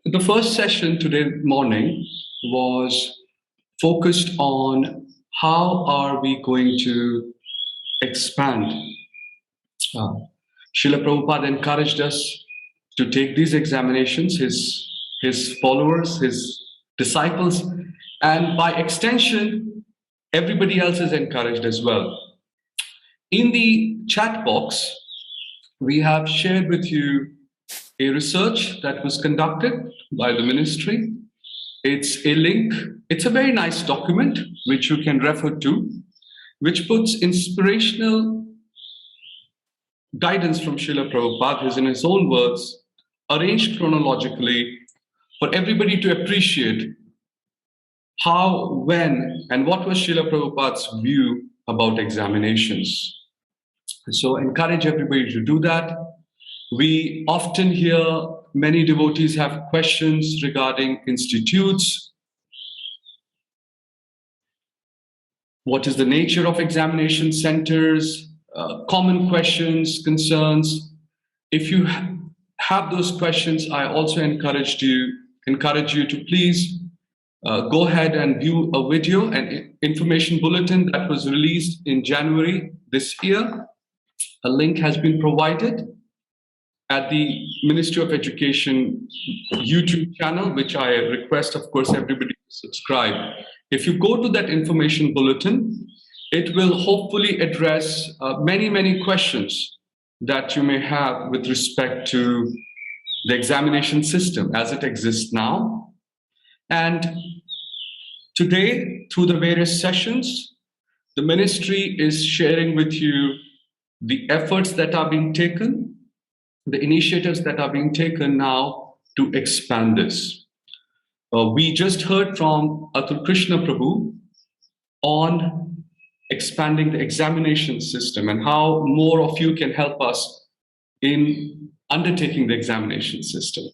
The first session today morning was focused on how are we going to expand. Srila Prabhupada encouraged us to take these examinations, his followers, his disciples, and by extension, everybody else is encouraged as well. In the chat box, we have shared with you a research that was conducted by the ministry. It's a link. It's a very nice document which you can refer to, which puts inspirational guidance from Srila Prabhupada, who's in his own words, arranged chronologically for everybody to appreciate how, when, and what was Srila Prabhupada's view about examinations. So encourage everybody to do that. We often hear many devotees have questions regarding institutes. What is the nature of examination centers? Common questions, concerns. If you have those questions, I also encourage you to please go ahead and view a video and information bulletin that was released in January this year. A link has been provided at the Ministry of Education YouTube channel, which I request, of course, everybody to subscribe. If you go to that information bulletin, it will hopefully address many questions that you may have with respect to the examination system as it exists now. And today, through the various sessions, the ministry is sharing with you the efforts that are being taken, the initiatives that are being taken now to expand this. We just heard from Atul Krishna Prabhu on expanding the examination system and how more of you can help us in undertaking the examination system.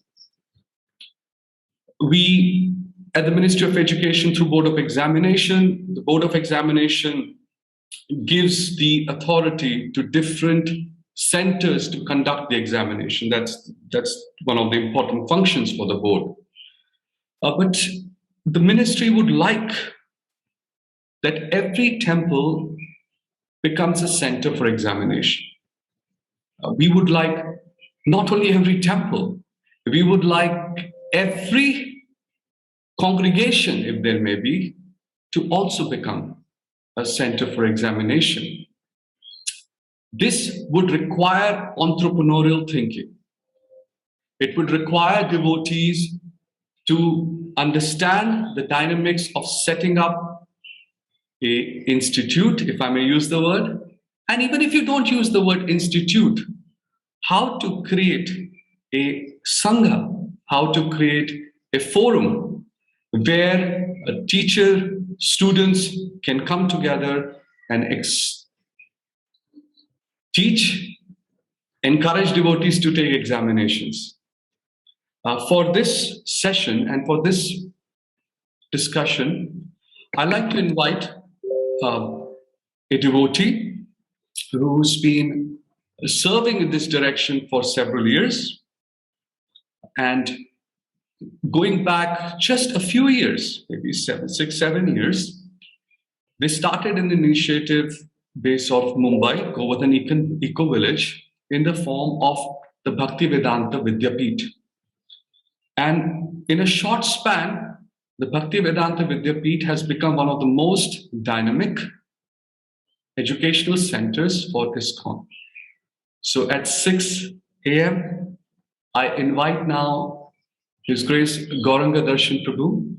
We, at the Ministry of Education, through Board of Examination, the Board of Examination gives the authority to different centers to conduct the examination. That's one of the important functions for the board. But the ministry would like that every temple becomes a center for examination. We would like not only every temple, we would like every congregation, if there may be, to also become a center for examination. This would require entrepreneurial thinking. It would require devotees to understand the dynamics of setting up an institute, if I may use the word, and even if you don't use the word institute, how to create a sangha, how to create a forum where a teacher, students can come together and teach, encourage devotees to take examinations. For this session and for this discussion, I'd like to invite a devotee who's been serving in this direction for several years. And going back just a few years, maybe 6, 7 years, they started an initiative based off Mumbai, Govardhan Eco Village, in the form of the Bhaktivedanta Vidyapith. And in a short span, the Bhaktivedanta Vidyapith has become one of the most dynamic educational centers for ISKCON. So at 6 a.m., I invite now His Grace Gauranga Darshan Prabhu,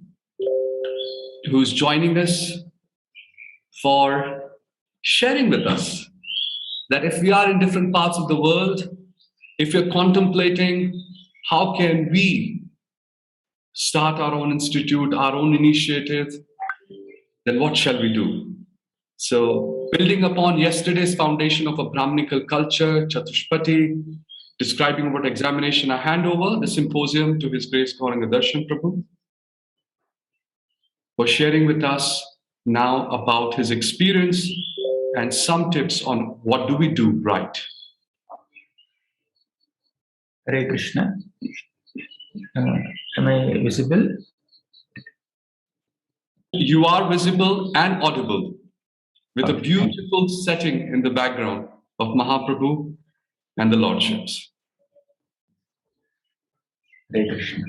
who's joining us for sharing with us that if we are in different parts of the world, if you're contemplating how can we start our own institute, our own initiative, then what shall we do? So building upon yesterday's foundation of a Brahminical culture, Chatushpati, describing about examination, I hand over the symposium to His Grace Gauranga Darshan Prabhu for sharing with us now about his experience and some tips on what do we do right. Hare Krishna. Am Am I visible? You are visible and audible with a beautiful setting in the background of Mahaprabhu and the Lordships. Hare Krishna.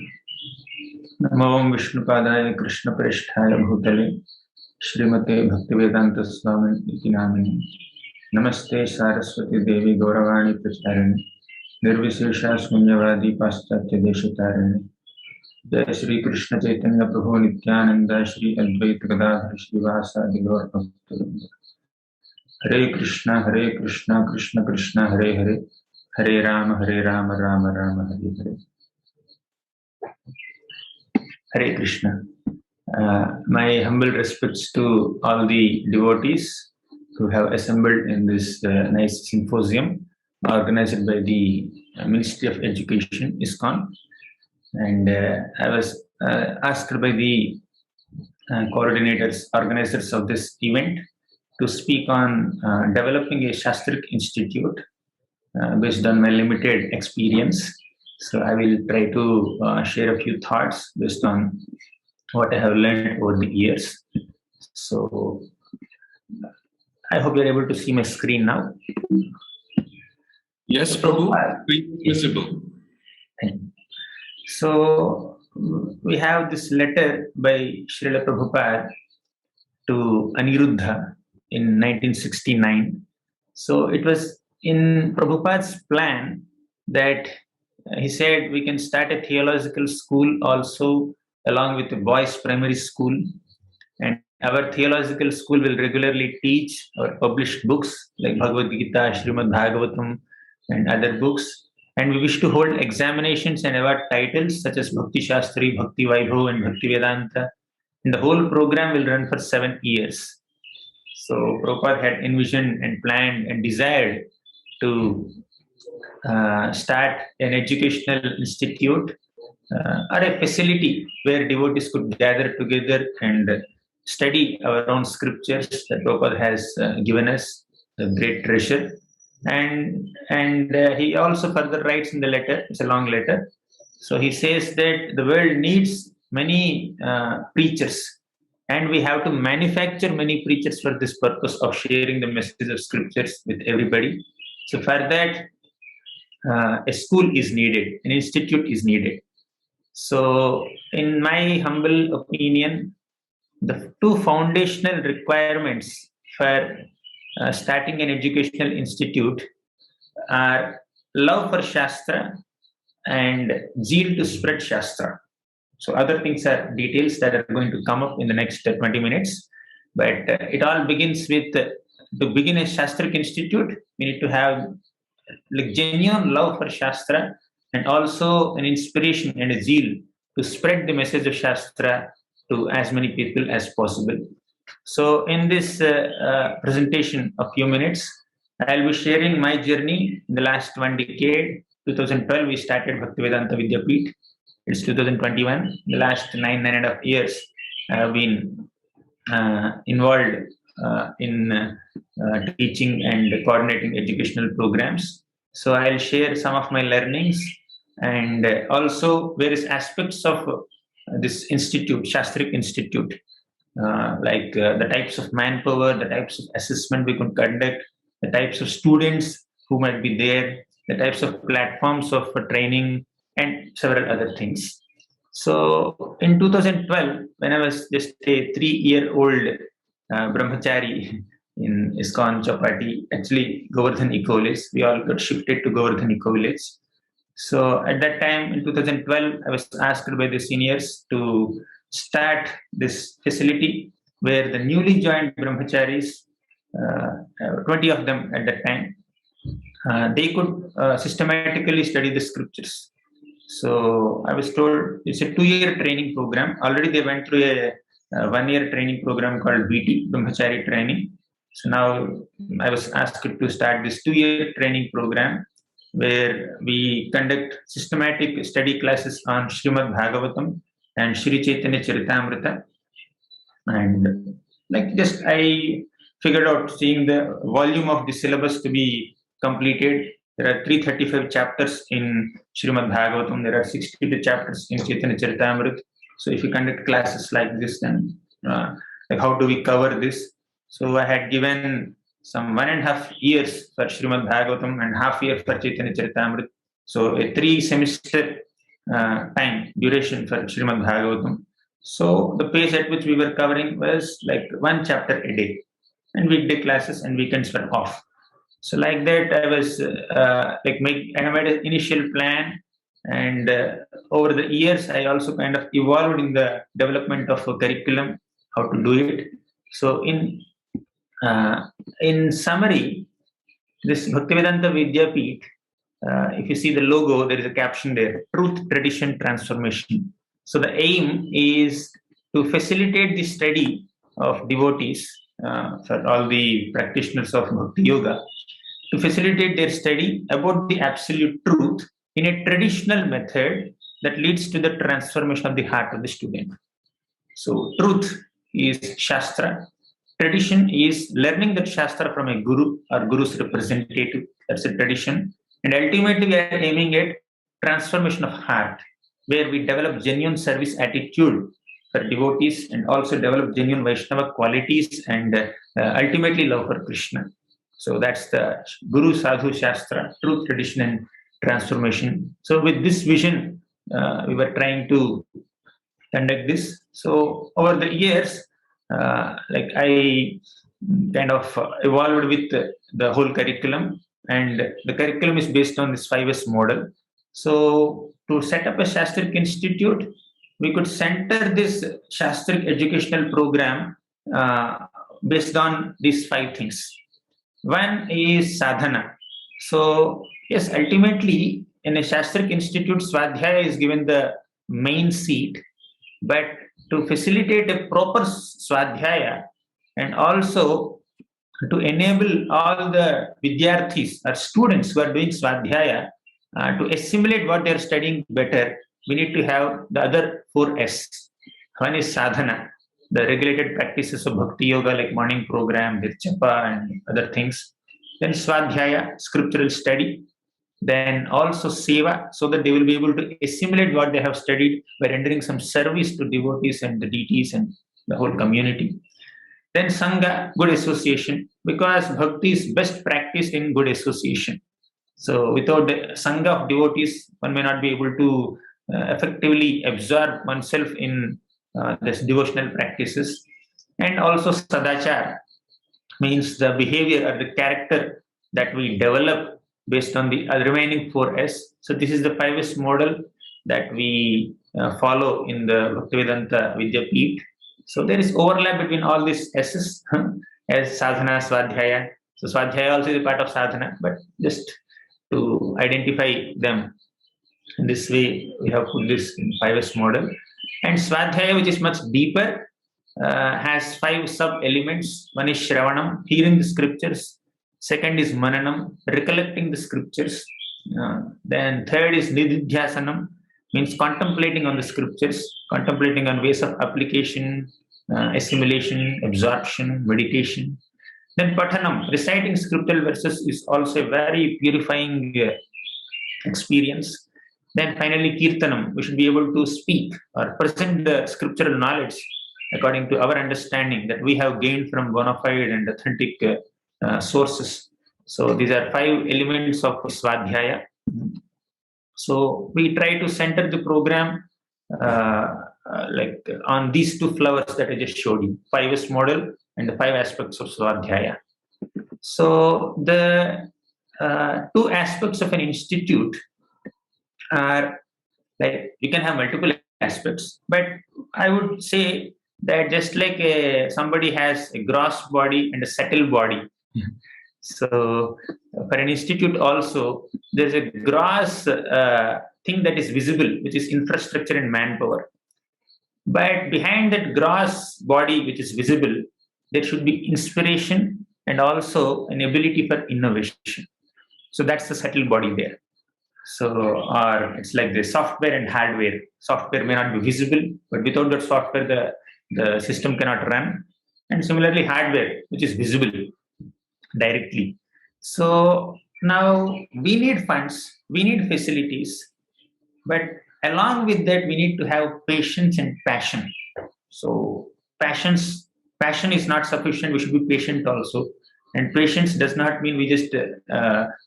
Namo Vishnupadaya Krishna Prishthaya Bhutale Srimate Bhaktivedanta Swami Iti Namini Namaste Saraswati Devi Gauravani Pracharani Nirvisesha Sunyavadi Paschatya Deshatarani Jai Shri Krishna Chaitanya Prabhu Nityananda Shri Advaita Gadadhar Srivasa Gaur Bhaktivinoda Hare Krishna Krishna Krishna Hare Hare Hare Rama Rama Rama Hare Hare. Hare Krishna. My humble respects to all the devotees who have assembled in this nice symposium organized by the Ministry of Education, ISKCON. And I was asked by the coordinators, organizers of this event to speak on developing a Sastric institute based on my limited experience. So I will try to share a few thoughts based on what I have learned over the years. So I hope you're able to see my screen now. Yes, Prabhu, visible. So we have this letter by Srila Prabhupada to Aniruddha in 1969. So it was in Prabhupada's plan that he said we can start a theological school also along with a boys' primary school, and our theological school will regularly teach our published books like Bhagavad Gita, Srimad Bhagavatam, and other books. And we wish to hold examinations and award titles such as Bhakti Shastri, Bhakti Vaibhav, and Bhakti Vedanta. And the whole program will run for 7 years. So Prabhupada had envisioned and planned and desired to start an educational institute or a facility where devotees could gather together and study our own scriptures that Prabhupada has given us, a great treasure. And he also further writes in the letter, it's a long letter. So he says that the world needs many preachers, and we have to manufacture many preachers for this purpose of sharing the message of scriptures with everybody. So for that, a school is needed, an institute is needed. So in my humble opinion, the two foundational requirements for starting an educational institute are love for Shastra and zeal to spread Shastra. So other things are details that are going to come up in the next 20 minutes. But it all begins with, to begin a Shastric institute, we need to have like genuine love for Shastra and also an inspiration and a zeal to spread the message of Shastra to as many people as possible. So in this presentation of few minutes, I'll be sharing my journey in the last 1 decade. 2012, we started Bhaktivedanta Vidyapeeth. It's 2021. The last 9.5 years, I have been involved in teaching and coordinating educational programs. So I'll share some of my learnings and also various aspects of this institute, Shastric Institute, like the types of manpower, the types of assessment we could conduct, the types of students who might be there, the types of platforms of training, and several other things. So in 2012, when I was just a 3-year-old brahmachari in ISKCON Chapati, actually Govardhan Eco Village, we all got shifted to Govardhan Eco Village. So at that time, in 2012, I was asked by the seniors to start this facility where the newly joined brahmacharis, 20 of them at that time, they could systematically study the scriptures. So I was told it's a 2-year training program. Already they went through a 1-year training program called BT, Brahmachari Training. So now I was asked to start this 2-year training program where we conduct systematic study classes on Srimad Bhagavatam and Shri Chaitanya Charitamrita. And like just I figured out seeing the volume of the syllabus to be completed There are 335 chapters in Srimad Bhagavatam. There are 62 chapters in Chaitanya Charitamrita. So if you conduct classes like this, then like how do we cover this? So I had given some 1.5 years for Srimad Bhagavatam and half year for Chaitanya Charitamrita. So a 3 semester time duration for Srimad Bhagavatam. So the pace at which we were covering was like 1 chapter a day, and weekday classes and weekends were off. So like that, I was I made an initial plan, and over the years, I also kind of evolved in the development of a curriculum, how to do it. So in summary, this Bhaktivedanta Vidyapeeth, if you see the logo, there is a caption there: Truth, Tradition, Transformation. So the aim is to facilitate the study of devotees for all the practitioners of Bhakti Yoga, to facilitate their study about the absolute truth in a traditional method that leads to the transformation of the heart of the student. So truth is Shastra. Tradition is learning that Shastra from a guru or guru's representative. That's a tradition. And ultimately, we are aiming at transformation of heart, where we develop genuine service attitude for devotees and also develop genuine Vaishnava qualities and ultimately love for Krishna. So that's the Guru Sadhu Shastra, truth, tradition, and transformation. So with this vision, we were trying to conduct this. So over the years, I kind of evolved with the whole curriculum, and the curriculum is based on this 5S model. So to set up a Sastric Institute, we could center this Sastric educational program based on these 5 things. One is sadhana. So yes, ultimately in a Sastric Institute, Swadhyaya is given the main seat, but to facilitate a proper Swadhyaya and also to enable all the Vidyarthis or students who are doing Swadhyaya to assimilate what they are studying better, we need to have the other 4S. One is sadhana, the regulated practices of Bhakti Yoga like morning program, Japa and other things. Then Swadhyaya, scriptural study. Then also Seva, so that they will be able to assimilate what they have studied by rendering some service to devotees and the deities and the whole community. Then Sangha, good association, because Bhakti is best practiced in good association. So without the Sangha of devotees, one may not be able to effectively absorb oneself in this devotional practices. And also Sadachar means the behavior or the character that we develop based on the remaining 4S. So this is the 5S model that we follow in the Bhaktivedanta Vidyapeeth. So there is overlap between all these S's as sadhana, swadhyaya. So swadhyaya also is a part of sadhana, but just to identify them in this way, we have put this in 5S model. And swadhyaya, which is much deeper, has 5 sub-elements. One is shravanam, hearing the scriptures. Second is mananam, recollecting the scriptures. Then third is nididhyasanam, means contemplating on the scriptures, contemplating on ways of application, assimilation, absorption, meditation. Then pathanam, reciting scriptural verses is also a very purifying experience. Then finally kirtanam, we should be able to speak or present the scriptural knowledge according to our understanding that we have gained from bona fide and authentic sources. So these are 5 elements of Swadhyaya. So we try to center the program on these 2 flowers that I just showed you, 5S model and the 5 aspects of Swadhyaya. So the 2 aspects of an institute are, like, you can have multiple aspects, but I would say that just like somebody has a gross body and a subtle body. So for an institute also, there's a gross thing that is visible, which is infrastructure and manpower. But behind that gross body, which is visible, there should be inspiration and also an ability for innovation. So that's the subtle body there. So, or it's like the software and hardware. Software may not be visible, but without that software, the system cannot run. And similarly, hardware, which is visible directly. So Now we need funds, we need facilities, but along with that, we need to have patience and passion. So passions, passion is not sufficient. We should be patient also. And patience does not mean we just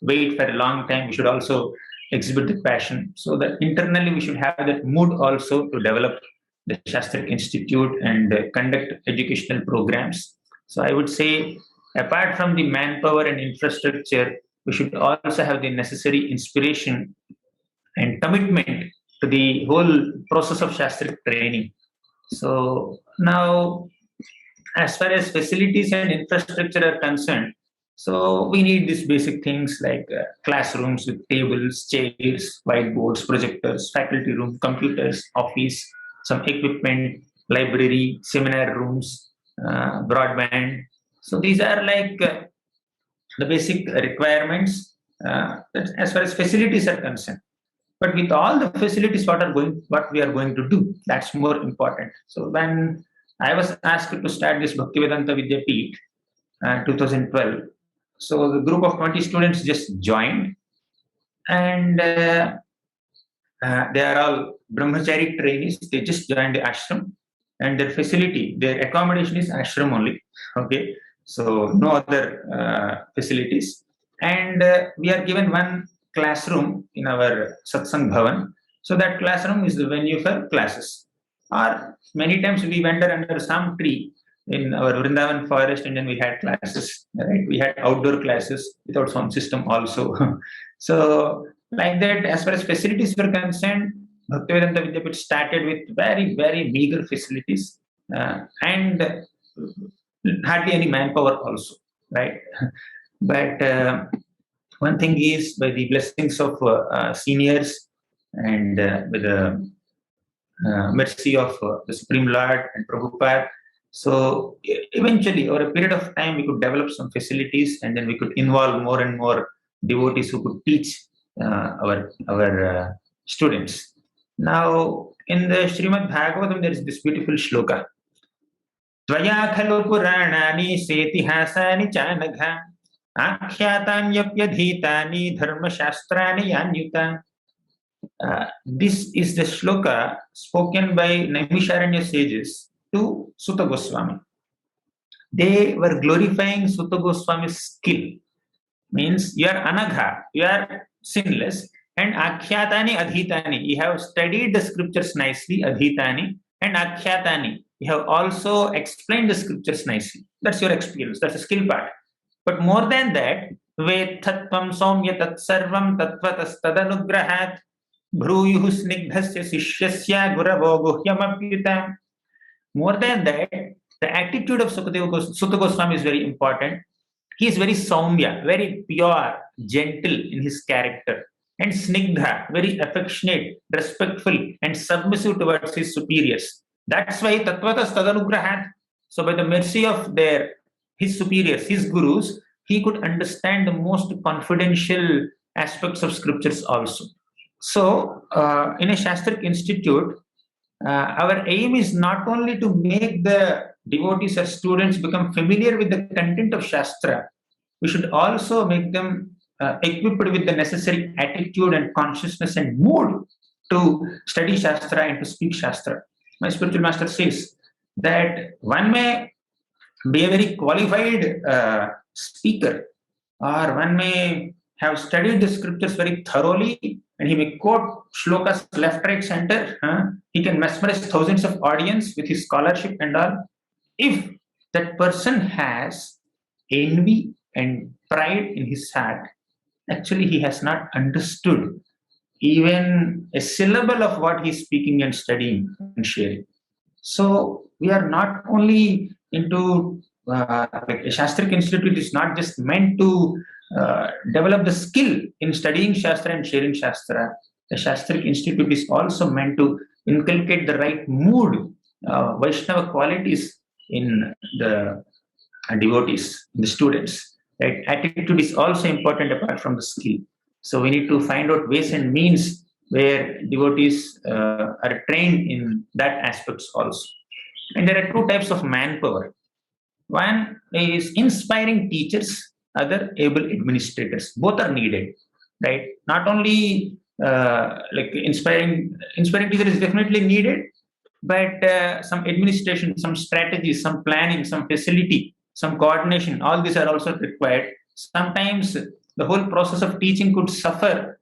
wait for a long time. We should also exhibit the passion. So that internally we should have that mood also to develop the Shastric Institute and conduct educational programs. So I would say, apart from the manpower and infrastructure, we should also have the necessary inspiration and commitment to the whole process of Shastric training. So now, as far as facilities and infrastructure are concerned, so we need these basic things like classrooms with tables, chairs, whiteboards, projectors, faculty room, computers, office, some equipment, library, seminar rooms, broadband. So these are like the basic requirements as far as facilities are concerned. But with all the facilities, what we are going to do, that's more important. So when I was asked to start this Bhaktivedanta Vidyapeeth 2012, so the group of 20 students just joined, and they are all brahmachari trainees. They just joined the ashram, and their facility, their accommodation is ashram only. Okay, so no other facilities, and we are given one classroom in our satsang bhavan. So that classroom is the venue for classes. Or many times we went under some tree in our Vrindavan forest, and then we had classes. Right? We had outdoor classes without sound system also. So like that, as far as facilities were concerned, Bhaktivedanta Vidyapith started with very, very meager facilities and hardly any manpower also, right? But one thing is, by the blessings of seniors and with the mercy of the Supreme Lord and Prabhupada, so eventually, over a period of time, we could develop some facilities, and then we could involve more and more devotees who could teach our students. Now, in the Srimad Bhagavatam, there is this beautiful shloka. Tvaya khalu puranani setihasani chanagha akhyatanyapyadhitani dharma shastrani yanyuta. This is the shloka spoken by Naimisharanya sages to Sutta Goswami. They were glorifying Sutta Goswami's skill. Means you are anagha, you are sinless, and akhyatani adhitani, you have studied the scriptures nicely, adhitani, and akhyatani, you have also explained the scriptures nicely. That's your experience, that's the skill part. But more than that, vethatvam somya tat sarvam tatvatas tadanugrahat bhruyuh snigdhasya sishyasya guravo guhyamapyutam. More than that, the attitude of Sutta Goswami is very important. He is very saumya, very pure, gentle in his character, and snigdha, very affectionate, respectful, and submissive towards his superiors. That's why tatvatas tadanugrahat. So by the mercy of his superiors, his gurus, he could understand the most confidential aspects of scriptures also. So in a Shastric Institute, our aim is not only to make the devotees or students become familiar with the content of Shastra, we should also make them equipped with the necessary attitude and consciousness and mood to study Shastra and to speak Shastra. My spiritual master says that one may be a very qualified speaker, or one may have studied the scriptures very thoroughly, and he may quote shlokas left, right, center. He can mesmerize thousands of audience with his scholarship and all. If that person has envy and pride in his heart, actually he has not understood even a syllable of what he's speaking and studying and sharing. So we are not only into like a Shastric Institute is not just meant to develop the skill in studying Shastra and sharing Shastra. The Shastric Institute is also meant to inculcate the right mood, Vaishnava qualities in the devotees, the students. Right? Attitude is also important apart from the skill. So we need to find out ways and means where devotees are trained in that aspects also. And there are two types of manpower. One is inspiring teachers, other able administrators. Both are needed, right? Not only like inspiring teacher is definitely needed, but some administration, some strategy, some planning, some facility, some coordination, all these are also required. Sometimes the whole process of teaching could suffer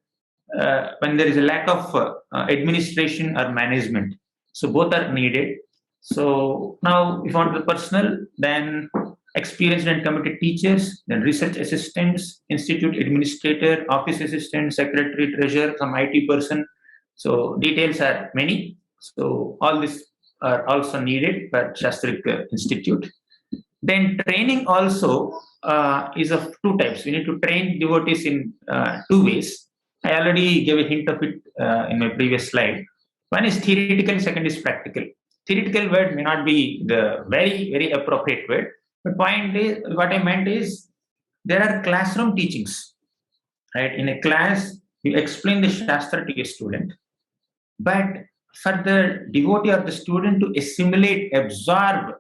when there is a lack of administration or management. So both are needed. So now, if on the personal, then experienced and committed teachers, then research assistants, institute administrator, office assistant, secretary, treasurer, some IT person. So details are many. So all this are also needed for Sastric Institute. Then training also is of two types. We need to train devotees in two ways. I already gave a hint of it in my previous slide. One is theoretical, second is practical. Theoretical word may not be the very appropriate word, but point is, what I meant is there are classroom teachings, right? In a class, you explain the Shastra to a student, but for the devotee or the student to assimilate, absorb,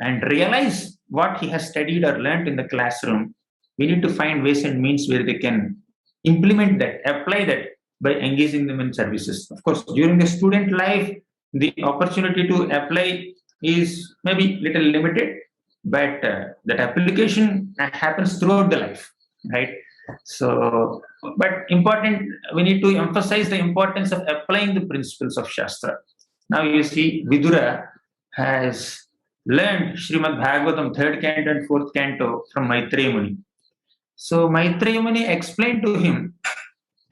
and realize what he has studied or learned in the classroom, we need to find ways and means where they can implement that, apply that by engaging them in services. Of course, during the student life, the opportunity to apply is maybe little limited, but that application happens throughout the life, right? So, but important, we need to emphasize the importance of applying the principles of Shastra. Now you see, Vidura has learned Srimad Bhagavatam, 3rd canto and 4th canto from Maitreya Muni. So Maitreya Muni explained to him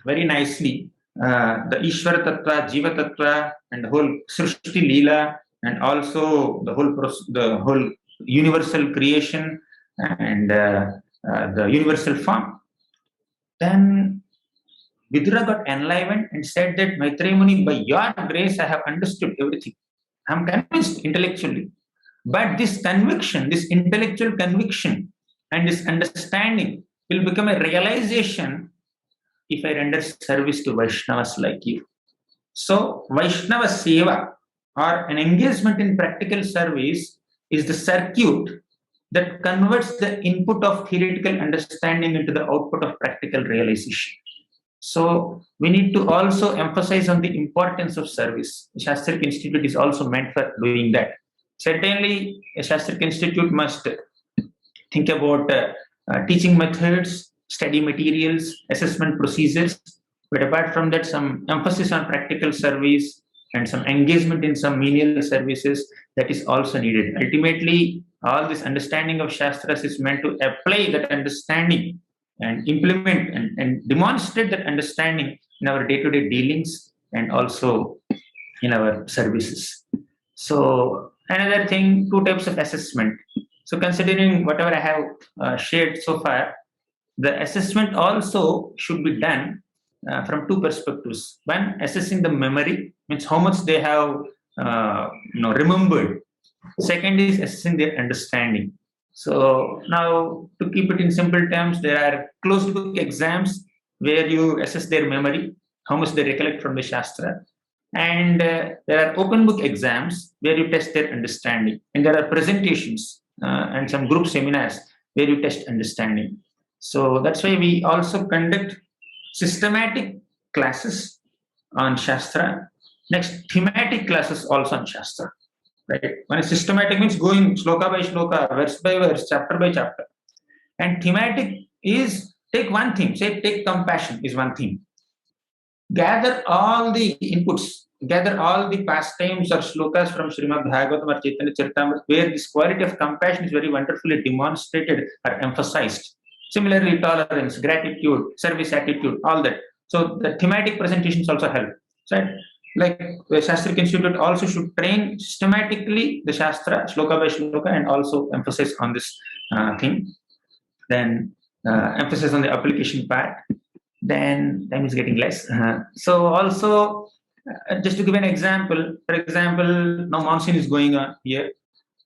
very nicely the Ishvara Tattva, Jiva Tattva, and the whole Srishti Leela, and also the whole universal creation and the universal form. Then Vidura got enlivened and said that Maitreya Muni, by your grace, I have understood everything. I am convinced intellectually. But this conviction, this intellectual conviction and this understanding will become a realization if I render service to Vaishnavas like you. So, Vaishnava Seva, or an engagement in practical service, is the circuit that converts the input of theoretical understanding into the output of practical realization. So, we need to also emphasize on the importance of service. The Sastric Institute is also meant for doing that. Certainly, a Sastric Institute must think about teaching methods, study materials, assessment procedures, but apart from that, some emphasis on practical service and some engagement in some menial services, that is also needed. Ultimately, all this understanding of Shastras is meant to apply that understanding and implement and demonstrate that understanding in our day-to-day dealings and also in our services. So another thing, two types of assessment. So considering whatever I have shared so far, the assessment also should be done from two perspectives. One, assessing the memory, means how much they have remembered. Second is assessing their understanding. So now, to keep it in simple terms, there are closed book exams where you assess their memory, how much they recollect from the Shastra. And there are open book exams where you test their understanding. And there are presentations and some group seminars where you test understanding. So that's why we also conduct systematic classes on Shastra. Next, thematic classes also on Shastra. Right? When systematic means going sloka by sloka, verse by verse, chapter by chapter. And thematic is take one theme, say take compassion is one theme. Gather all the inputs, gather all the pastimes or slokas from Srimad Bhagavatam or Chaitanya Charitamrita where this quality of compassion is very wonderfully demonstrated or emphasized. Similarly, tolerance, gratitude, service attitude, all that. So the thematic presentations also help. Right? Like the Sastric Institute also should train systematically the Shastra, shloka by shloka, and also emphasize on this thing. Then emphasis on the application part. Then time is getting less. So also, just to give an example, for example, now monsoon is going on here,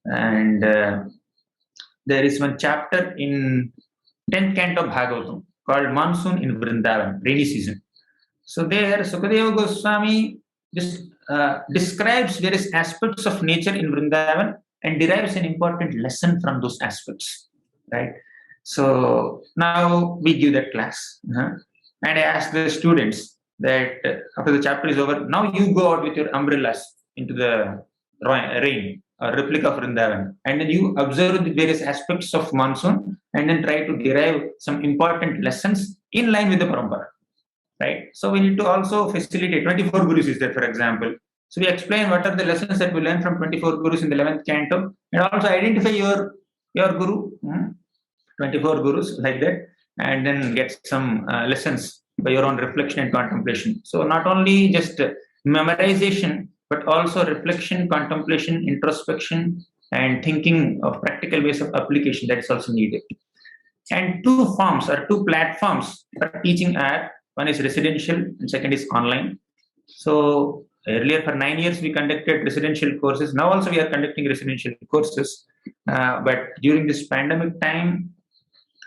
and there is one chapter in 10th canto of Bhagavatam called Monsoon in Vrindavan, rainy season. So there, Sukadeva Goswami just describes various aspects of nature in Vrindavan and derives an important lesson from those aspects, right? So now we give that class. And I ask the students that after the chapter is over, now you go out with your umbrellas into the rain or replica of Vrindavan, and then you observe the various aspects of monsoon and then try to derive some important lessons in line with the parampara. Right? So we need to also facilitate 24 Gurus is there, for example. So we explain what are the lessons that we learn from 24 Gurus in the 11th canto, and also identify your Guru, 24 Gurus like that, and then get some lessons by your own reflection and contemplation. So not only just memorization, but also reflection, contemplation, introspection, and thinking of practical ways of application that is also needed. And two forms or two platforms for teaching are, one is residential and second is online. So earlier for 9 years we conducted residential courses. Now also we are conducting residential courses. But during this pandemic time,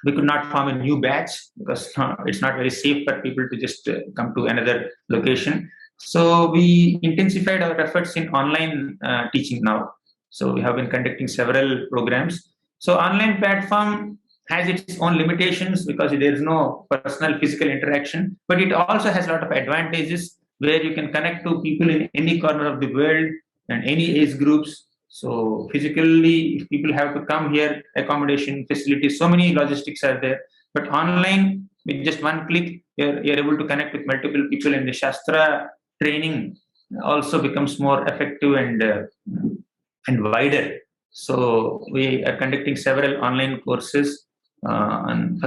we could not form a new batch because it's not very safe for people to just come to another location. So we intensified our efforts in online teaching now. So we have been conducting several programs. So online platform has its own limitations because there is no personal physical interaction, but it also has a lot of advantages where you can connect to people in any corner of the world and any age groups. So physically, if people have to come here, accommodation, facilities, so many logistics are there. But online, with just one click, you're able to connect with multiple people, and the Shastra training also becomes more effective and wider. So we are conducting several online courses on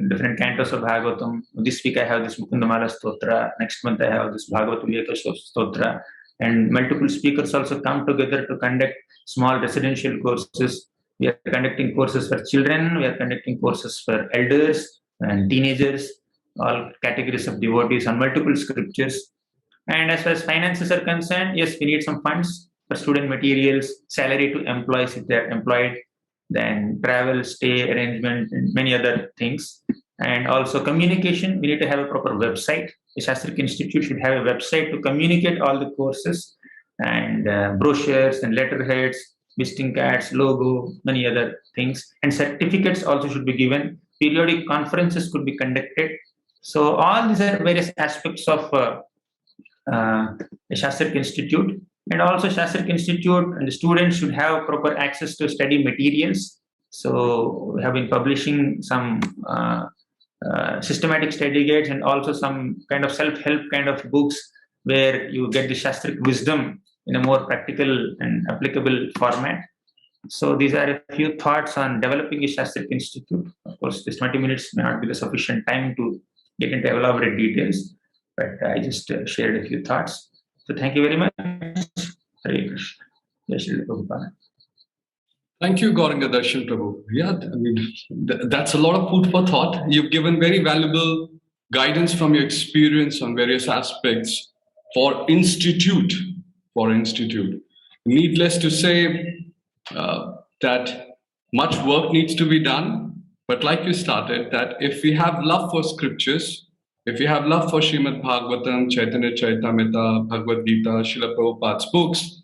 different cantos of Bhagavatam. This week I have this Mukundamala Stotra. Next month I have this Bhagavad Viveka Stotra. And multiple speakers also come together to conduct small residential courses. We are conducting courses for children. We are conducting courses for elders and teenagers, all categories of devotees on multiple scriptures. And as far as finances are concerned, yes, we need some funds for student materials, salary to employees if they are employed, then travel, stay arrangement, and many other things. And also communication, we need to have a proper website. The Sastric Institute should have a website to communicate all the courses and brochures and letterheads, visiting cards, logo, many other things. And certificates also should be given. Periodic conferences could be conducted. So all these are various aspects of the Sastric Institute. And also Sastric Institute and the students should have proper access to study materials. So we have been publishing some systematic study guides and also some kind of self-help kind of books where you get the Shastric wisdom in a more practical and applicable format. So these are a few thoughts on developing a Shastric Institute. Of course, this 20 minutes may not be the sufficient time to get into elaborate details, but I just shared a few thoughts. So thank you very much. Hare Krishna. Jai Srila Prabhupada. Thank you, Gauranga Darshan Prabhu. Yeah, I mean, that's a lot of food for thought. You've given very valuable guidance from your experience on various aspects for institute. Needless to say that much work needs to be done, but like you started, that if we have love for scriptures, if we have love for Srimad Bhagavatam, Chaitanya Charitamrita, Bhagavad Gita, Srila Prabhupada's books,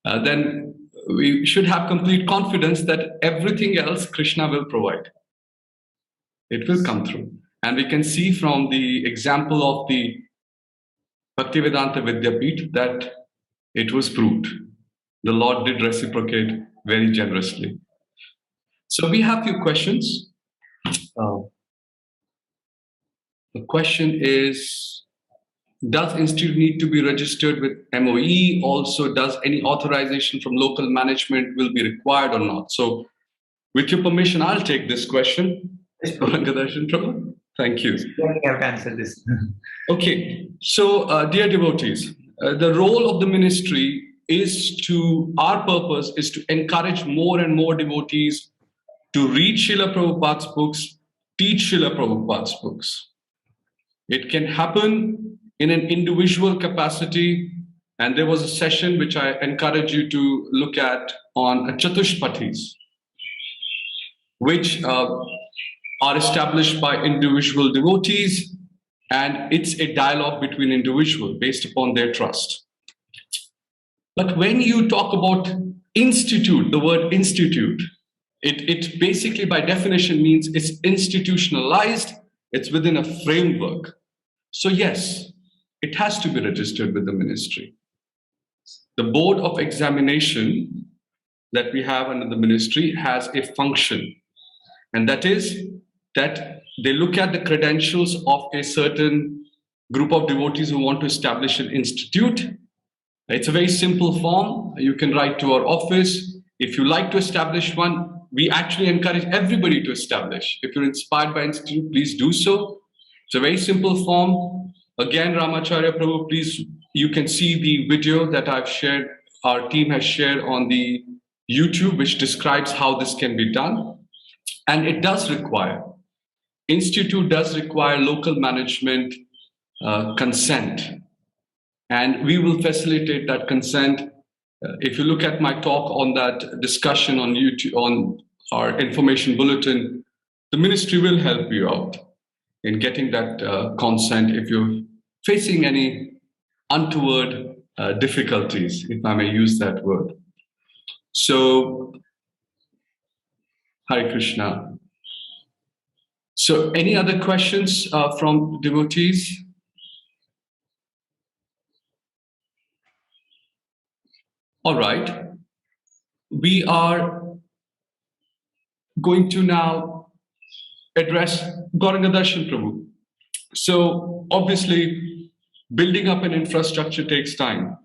then we should have complete confidence that everything else Krishna will provide. It will come through. And we can see from the example of the Bhaktivedanta Vidyapith that it was proved. The Lord did reciprocate very generously. So we have a few questions. The question is, does institute need to be registered with MOE? Also, does any authorization from local management will be required or not? So, with your permission, I'll take this question. Thank you. I have to answer this. Okay. So, dear devotees, the role of the ministry our purpose is to encourage more and more devotees to read Srila Prabhupada's books, teach Srila Prabhupada's books. It can happen in an individual capacity, and there was a session which I encourage you to look at on Chatushpathis, which are established by individual devotees, and it's a dialogue between individuals based upon their trust. But when you talk about institute, the word institute, It basically, by definition, means it's institutionalized, it's within a framework. So yes, it has to be registered with the ministry. The board of examination that we have under the ministry has a function, and that is that they look at the credentials of a certain group of devotees who want to establish an institute. It's a very simple form. You can write to our office. If you like to establish one, we actually encourage everybody to establish. If you're inspired by institute, please do so. It's a very simple form. Again, Ramacharya Prabhu, please, you can see the video that I've shared, our team has shared on the YouTube, which describes how this can be done. And it does require, institute does require local management consent. And we will facilitate that consent. If you look at my talk on that discussion on YouTube, on our information bulletin, the ministry will help you out in getting that consent if you're facing any untoward difficulties, if I may use that word. So, Hare Krishna. So, any other questions from devotees? All right. We are going to now address Gauranga Darshan Prabhu. So, obviously, building up an infrastructure takes time.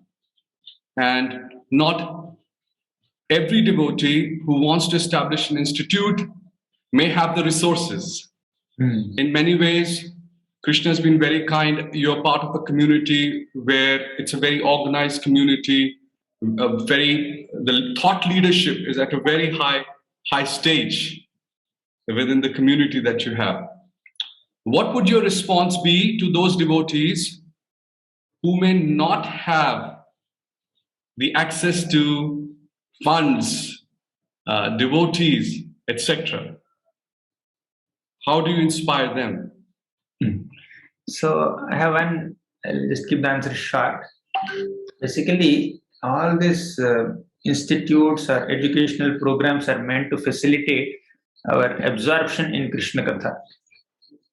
And not every devotee who wants to establish an institute may have the resources. In many ways, Krishna has been very kind. You're part of a community where it's a very organized community. The thought leadership is at a very high stage within the community that you have. What would your response be to those devotees who may not have the access to funds, devotees, etc.? How do you inspire them? So I have one, I'll just keep the answer short. Basically, all these institutes or educational programs are meant to facilitate our absorption in Krishna Katha.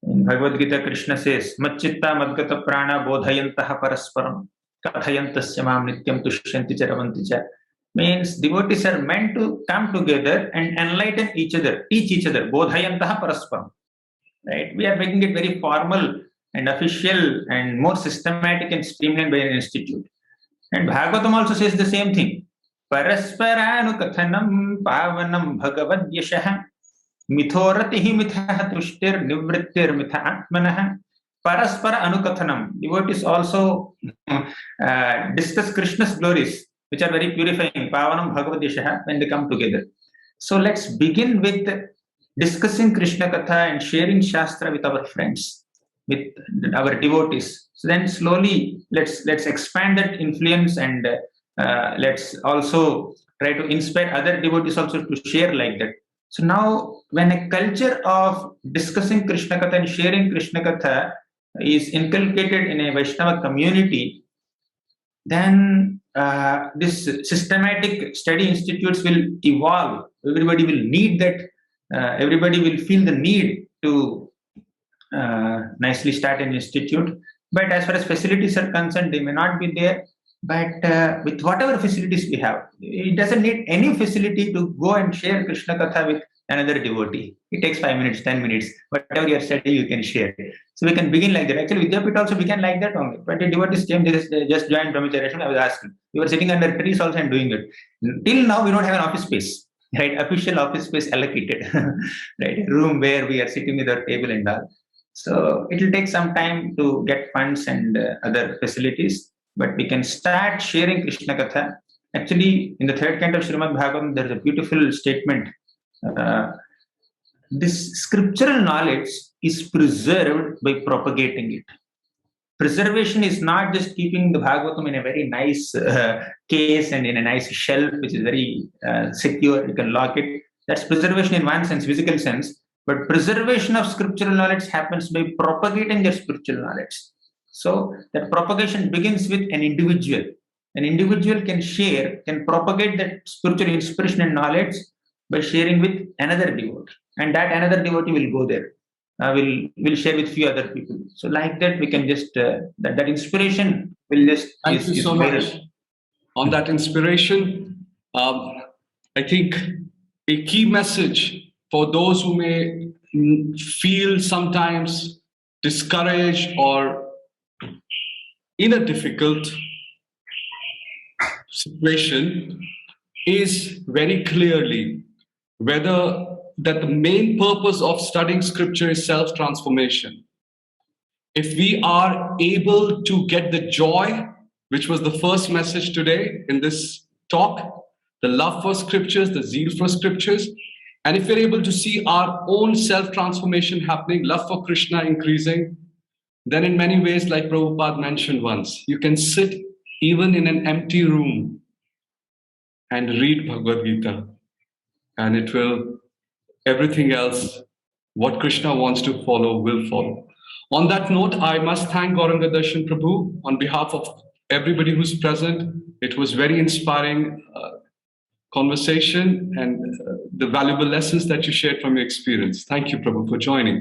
In Bhagavad Gita, Krishna says, Macchitta Madgata Prana Bodhayantaha Parasparam Kathayantasya Mam Nityam Tushyanti Charavanti Cha. Means devotees are meant to come together and enlighten each other, teach each other. Bodhayantaha Parasparam. Right? We are making it very formal and official and more systematic and streamlined by an institute. And Bhagavatam also says the same thing. Parasparanukathanam pavanam bhagavad yashah mithoratihi mitha tushtir nivrittir mitha atmanah. Paraspara anukathanam. Devotees also discuss Krishna's glories, which are very purifying. Pavanam bhagavad yashah, when they come together. So let's begin with discussing Krishna Katha and sharing Shastra with our friends, with our devotees. So then slowly let's expand that influence and let's also try to inspire other devotees also to share like that. So now when a culture of discussing Krishna Katha and sharing Krishna Katha is inculcated in a Vaishnava community, then this systematic study institutes will evolve. Everybody will need that. Everybody will feel the need to nicely start an institute. But as far as facilities are concerned, they may not be there. But with whatever facilities we have, it doesn't need any facility to go and share Krishna Katha with another devotee. It takes 5 minutes, 10 minutes, whatever you are studying, you can share. So we can begin like that. Actually, Vidyapit also began like that only. But the devotees came, they just joined Brahmacharya. I was asking. We were sitting under trees also and doing it. Till now, we don't have an office space. Right, official office space allocated, right, room where we are sitting with our table and all. So it will take some time to get funds and other facilities, but we can start sharing Krishna Katha. Actually, in the third canto of Srimad Bhagavatam, there is a beautiful statement. This scriptural knowledge is preserved by propagating it. Preservation is not just keeping the Bhagavatam in a very nice case and in a nice shelf, which is very secure, you can lock it. That's preservation in one sense, physical sense. But preservation of scriptural knowledge happens by propagating their spiritual knowledge. So that propagation begins with an individual. An individual can share, can propagate that spiritual inspiration and knowledge by sharing with another devotee, and that another devotee will go there, will share with few other people. So like that, we can just that inspiration will just Thank you is so viral. much. On that inspiration, I think a key message for those who may feel sometimes discouraged or in a difficult situation is very clearly whether that the main purpose of studying scripture is self-transformation. If we are able to get the joy, which was the first message today in this talk, the love for scriptures, the zeal for scriptures, and if we're able to see our own self-transformation happening, love for Krishna increasing, then in many ways, like Prabhupada mentioned once, you can sit even in an empty room and read Bhagavad Gita, and it will, everything else, what Krishna wants to follow will follow. On that note, I must thank Gauranga Darshan Prabhu on behalf of everybody who's present. It was very inspiring conversation and the valuable lessons that you shared from your experience. Thank you, Prabhu, for joining.